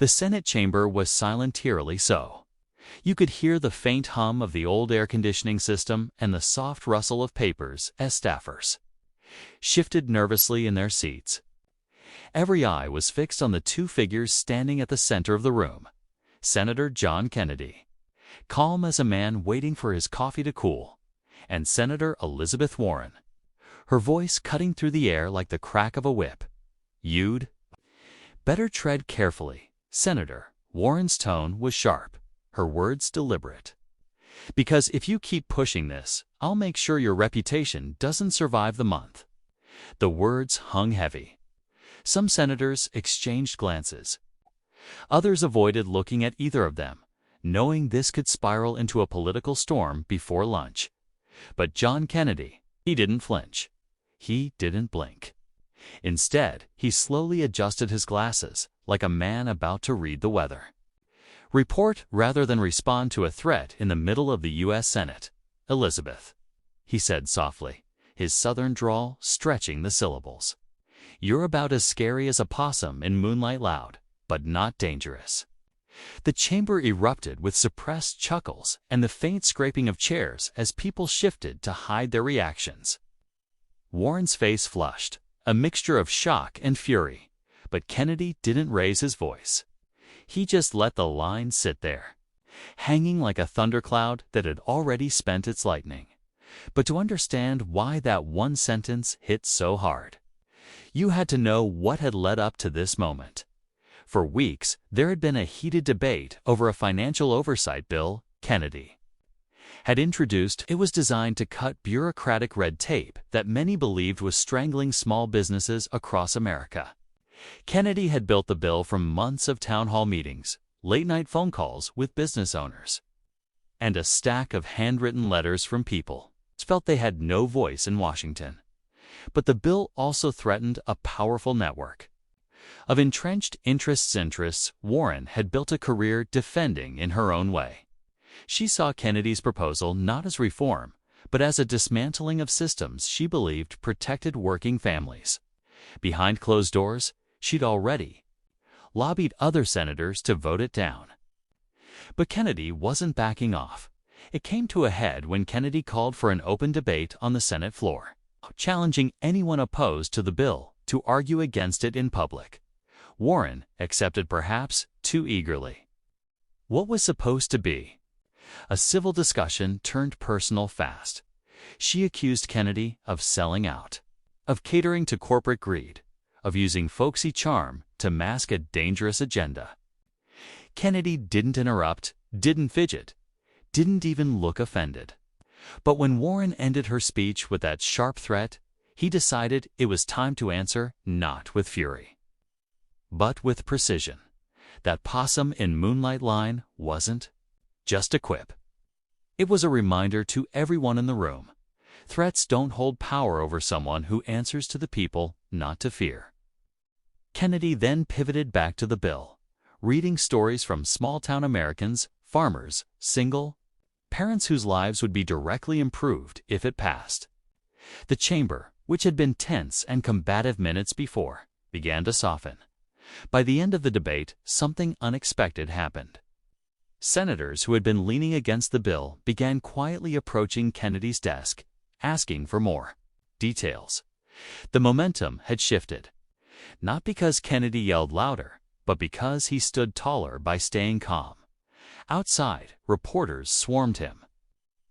The Senate chamber was silent, eerily so. You could hear the faint hum of the old air conditioning system and the soft rustle of papers as staffers shifted nervously in their seats. Every eye was fixed on the two figures standing at the center of the room. Senator John Kennedy, calm as a man waiting for his coffee to cool, and Senator Elizabeth Warren, her voice cutting through the air like the crack of a whip. "You'd better tread carefully." Senator Warren's tone was sharp, her words deliberate. "Because if you keep pushing this, I'll make sure your reputation doesn't survive the month." The words hung heavy. Some senators exchanged glances. Others avoided looking at either of them, knowing this could spiral into a political storm before lunch. But John Kennedy, he didn't flinch. He didn't blink. Instead, he slowly adjusted his glasses, like a man about to read the weather. "Report rather than respond to a threat in the middle of the U.S. Senate, Elizabeth," he said softly, his southern drawl stretching the syllables. "You're about as scary as a possum in Moonlight Loud, but not dangerous." The chamber erupted with suppressed chuckles and the faint scraping of chairs as people shifted to hide their reactions. Warren's face flushed, a mixture of shock and fury, but Kennedy didn't raise his voice. He just let the line sit there, hanging like a thundercloud that had already spent its lightning. But to understand why that one sentence hit so hard, you had to know what had led up to this moment. For weeks, there had been a heated debate over a financial oversight bill Kennedy had introduced. It was designed to cut bureaucratic red tape that many believed was strangling small businesses across America. Kennedy had built the bill from months of town hall meetings, late-night phone calls with business owners, and a stack of handwritten letters from people who felt they had no voice in Washington. But the bill also threatened a powerful network of entrenched interests Warren had built a career defending in her own way. She saw Kennedy's proposal not as reform, but as a dismantling of systems she believed protected working families. Behind closed doors, she'd already lobbied other senators to vote it down. But Kennedy wasn't backing off. It came to a head when Kennedy called for an open debate on the Senate floor, challenging anyone opposed to the bill to argue against it in public. Warren accepted, perhaps too eagerly. What was supposed to be a civil discussion turned personal fast. She accused Kennedy of selling out, of catering to corporate greed, of using folksy charm to mask a dangerous agenda. Kennedy didn't interrupt, didn't fidget, didn't even look offended. But when Warren ended her speech with that sharp threat, he decided it was time to answer, not with fury, but with precision. That possum in Moonlight line wasn't just a quip. It was a reminder to everyone in the room. Threats don't hold power over someone who answers to the people, not to fear. Kennedy then pivoted back to the bill, reading stories from small-town Americans, farmers, single parents whose lives would be directly improved if it passed. The chamber, which had been tense and combative minutes before, began to soften. By the end of the debate, something unexpected happened. Senators who had been leaning against the bill began quietly approaching Kennedy's desk, asking for more details. The momentum had shifted, not because Kennedy yelled louder, but because he stood taller by staying calm. Outside, reporters swarmed him.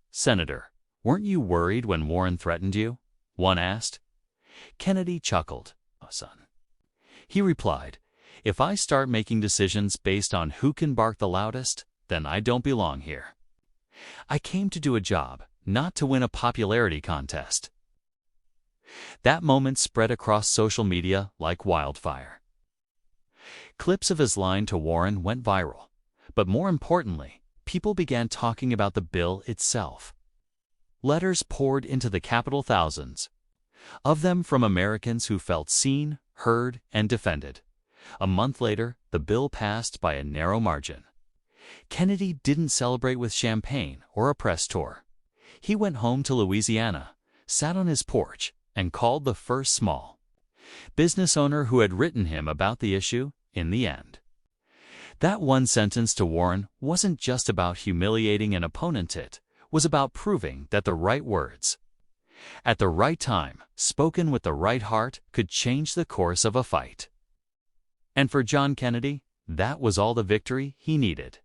"Senator, weren't you worried when Warren threatened you?" one asked. Kennedy chuckled. "Oh, son," he replied, "if I start making decisions based on who can bark the loudest, then I don't belong here. I came to do a job, not to win a popularity contest." That moment spread across social media like wildfire. Clips of his line to Warren went viral, but more importantly, people began talking about the bill itself. Letters poured into the Capitol, thousands of them from Americans who felt seen, heard, and defended. A month later, the bill passed by a narrow margin. Kennedy didn't celebrate with champagne or a press tour. He went home to Louisiana, sat on his porch, and called the first small business owner who had written him about the issue. In the end, That one sentence to Warren wasn't just about humiliating an opponent, it was about proving that the right words, at the right time, spoken with the right heart, could change the course of a fight. And for John Kennedy, that was all the victory he needed.